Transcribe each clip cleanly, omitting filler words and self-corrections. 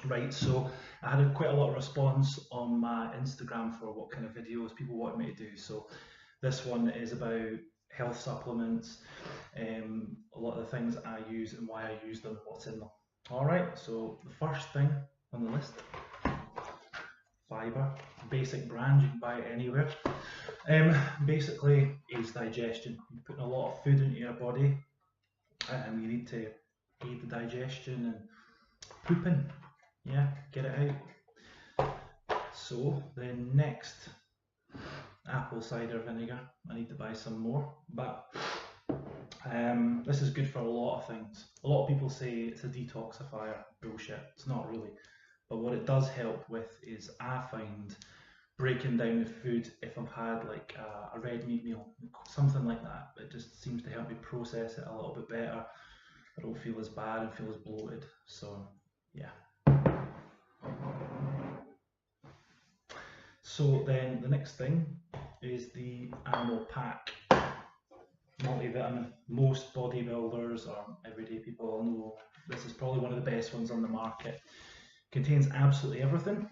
Right, so I had quite a lot of response on my Instagram for what kind of videos people wanted me to do. So this one is about health supplements, a lot of the things I use and why I use them and what's in them. All right, so the first thing on the list, fiber, basic brand, you can buy it anywhere. Basically, aids digestion. You're putting a lot of food into your body, and you need to aid the digestion and pooping. Yeah, get it out. So the next, apple cider vinegar. I need to buy some more, but this is good for a lot of things. A lot of people say it's a detoxifier. Bullshit. It's not really. But what it does help with is, I find, breaking down the food. If I've had like a red meat meal, something like that, it just seems to help me process it a little bit better. I don't feel as bad and feel as bloated. So yeah. So then the next thing is the animal pack multivitamin. Most bodybuilders or everyday people all know this is probably one of the best ones on the market. Contains absolutely everything.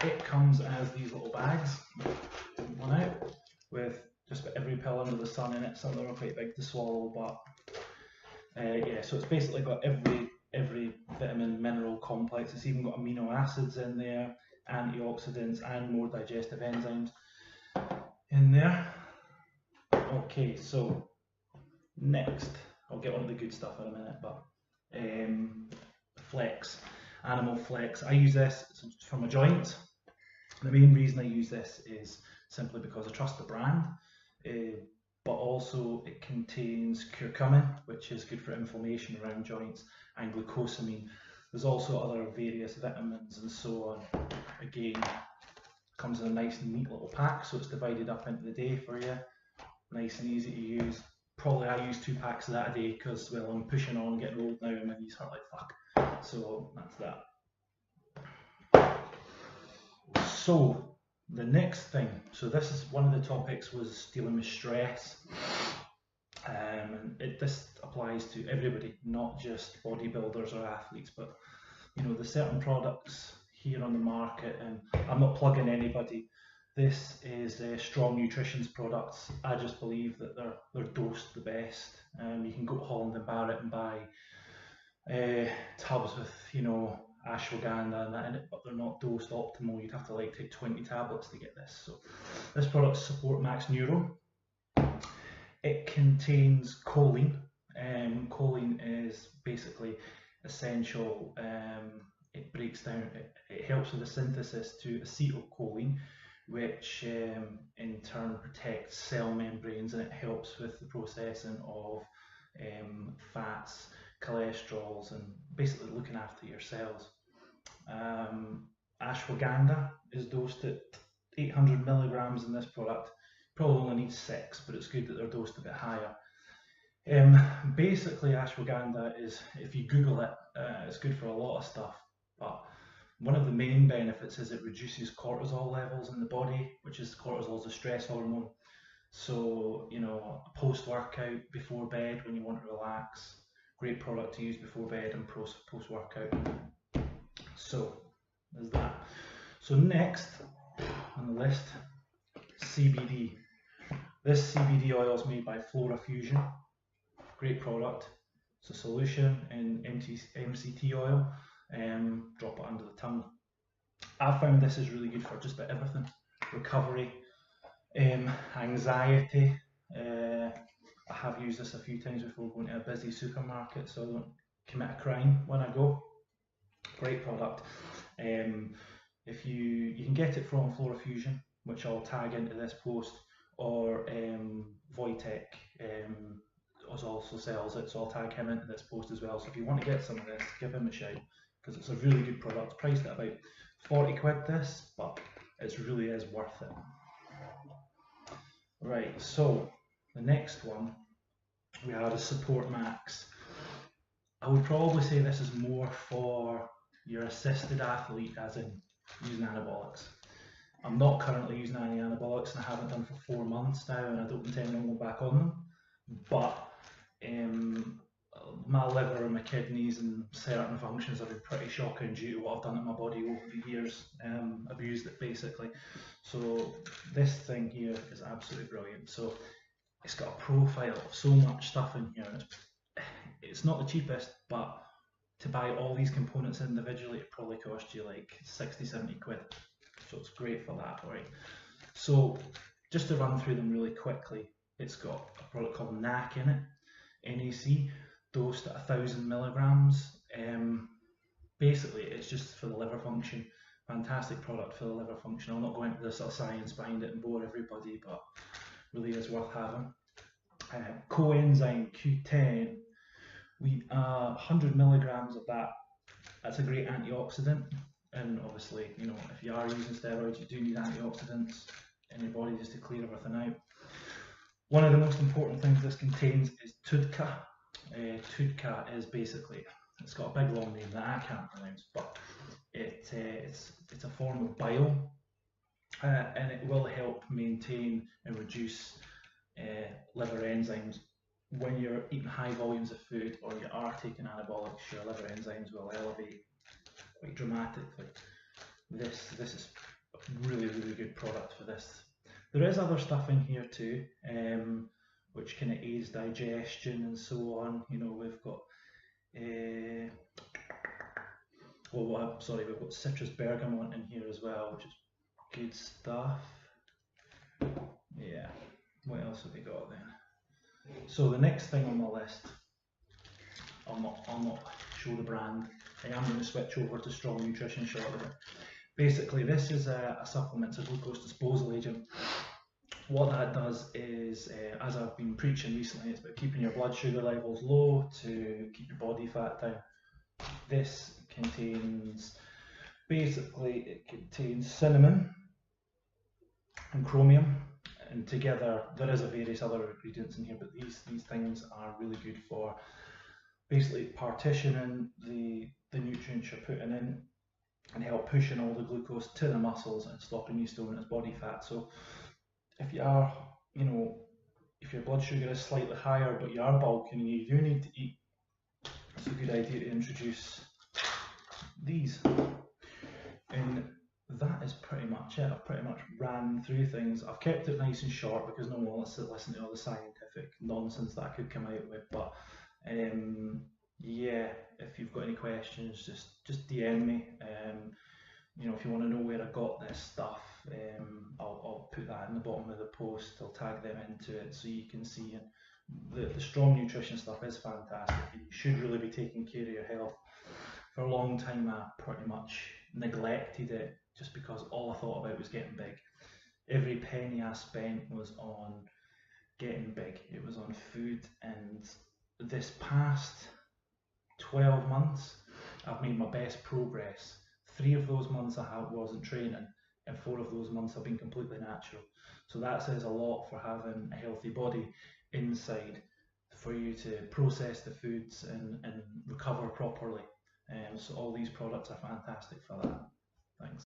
It comes as these little bags, one out, with just about every pill under the sun in it. Some of them are quite big to swallow, but yeah, so it's basically got every vitamin, mineral complex. It's even got amino acids in there, antioxidants, and more digestive enzymes in there. Okay, so next, I'll get on to the good stuff in a minute, but flex, animal flex. I use this for my joints. The main reason I use this is simply because I trust the brand, but also it contains curcumin, which is good for inflammation around joints, and glucosamine. There's also other various vitamins and so on. Again, comes in a nice neat little pack, so it's divided up into the day for you. Nice and easy to use. Probably I use 2 packs of that a day because, well, I'm pushing on, getting old now, and my knees hurt like fuck. So that's that. So the next thing, so this is one of the topics, was dealing with stress. This applies to everybody, not just bodybuilders or athletes, but you know, there's certain products here on the market, and I'm not plugging anybody. This is Strong Nutrition's products. I just believe that they're dosed the best. You can go to Holland and Barrett and buy tubs with, you know, ashwagandha and that in it, but they're not dosed optimal. You'd have to like take 20 tablets to get this. So this product's Support Max Neuro. It contains choline. Choline is basically essential. It breaks down, it helps with the synthesis to acetylcholine, which in turn protects cell membranes, and it helps with the processing of fats, cholesterols, and basically looking after your cells. Ashwagandha is dosed at 800 milligrams in this product. Probably only needs 6, but it's good that they're dosed a bit higher. Basically, ashwagandha is, if you Google it, it's good for a lot of stuff, but one of the main benefits is it reduces cortisol levels in the body, which is, cortisol is a stress hormone. So, you know, post-workout, before bed, when you want to relax, great product to use before bed and post-workout. So there's that. So next on the list, CBD. This CBD oil is made by Flora Fusion. Great product. It's a solution in MCT oil. Drop it under the tongue. I found this is really good for just about everything. Recovery, anxiety. I have used this a few times before going to a busy supermarket, so I don't commit a crime when I go. Great product. If you can get it from Flora Fusion, which I'll tag into this post, or Voitech also sells it, so I'll tag him into this post as well. So if you want to get some of this, give him a shout, because it's a really good product. Priced at about 40 quid this, but it really is worth it. Right, so the next one we have is Support Max. I would probably say this is more for your assisted athlete, as in using anabolics. I'm not currently using any anabolics, and I haven't done for 4 months now, and I don't intend on going back on them. But my liver and my kidneys and certain functions have been pretty shocking due to what I've done to my body over the years, abused it basically. So this thing here is absolutely brilliant. So it's got a profile of so much stuff in here. It's not the cheapest, but to buy all these components individually, it probably cost you like 60–70 quid. So it's great for that, right? So just to run through them really quickly, it's got a product called NAC in it, NAC, dosed at 1,000 milligrams. Basically, it's just for the liver function. Fantastic product for the liver function. I'll not go into the sort of science behind it and bore everybody, but really is worth having. Coenzyme Q10, 100 milligrams of that. That's a great antioxidant, and obviously, you know, if you are using steroids, you do need antioxidants in your body just to clear everything out. One of the most important things this contains is TUDCA. TUDCA is basically, it's got a big long name that I can't pronounce, but it's a form of bile, and it will help maintain and reduce liver enzymes. When you're eating high volumes of food or you are taking anabolics, your liver enzymes will elevate quite dramatically. This is a really good product for this. There is other stuff in here too, which kind of aids digestion and so on. You know, we've got we've got citrus bergamot in here as well, which is good stuff. Yeah, what else have we got then? So the next thing on my list, I'll not show the brand. I am going to switch over to Strong Nutrition shortly. Basically, this is a supplement, it's a glucose disposal agent. What that does is, as I've been preaching recently, it's about keeping your blood sugar levels low to keep your body fat down. This contains, basically, it contains cinnamon and chromium, and together there is various other ingredients in here, but these things are really good for basically partitioning the nutrients you're putting in and help pushing all the glucose to the muscles and stopping you storing it as body fat. So if you are, you know, if your blood sugar is slightly higher but you are bulking and you do need to eat, it's a good idea to introduce these. And that is pretty much it. I've pretty much ran through things. I've kept it nice and short because no one wants to listen to all the scientific nonsense that I could come out with. But yeah, if you've got any questions, just DM me. You know, if you want to know where I got this stuff, I'll put that in the bottom of the post. I'll tag them into it so you can see. And the Strong Nutrition stuff is fantastic. You should really be taking care of your health. For a long time, I pretty much neglected it just because all I thought about was getting big. Every penny I spent was on getting big. It was on food, and this past 12 months, I've made my best progress. 3 of those months I wasn't training, and 4 of those months have been completely natural. So that says a lot for having a healthy body inside, for you to process the foods and recover properly. So all these products are fantastic for that. Thanks.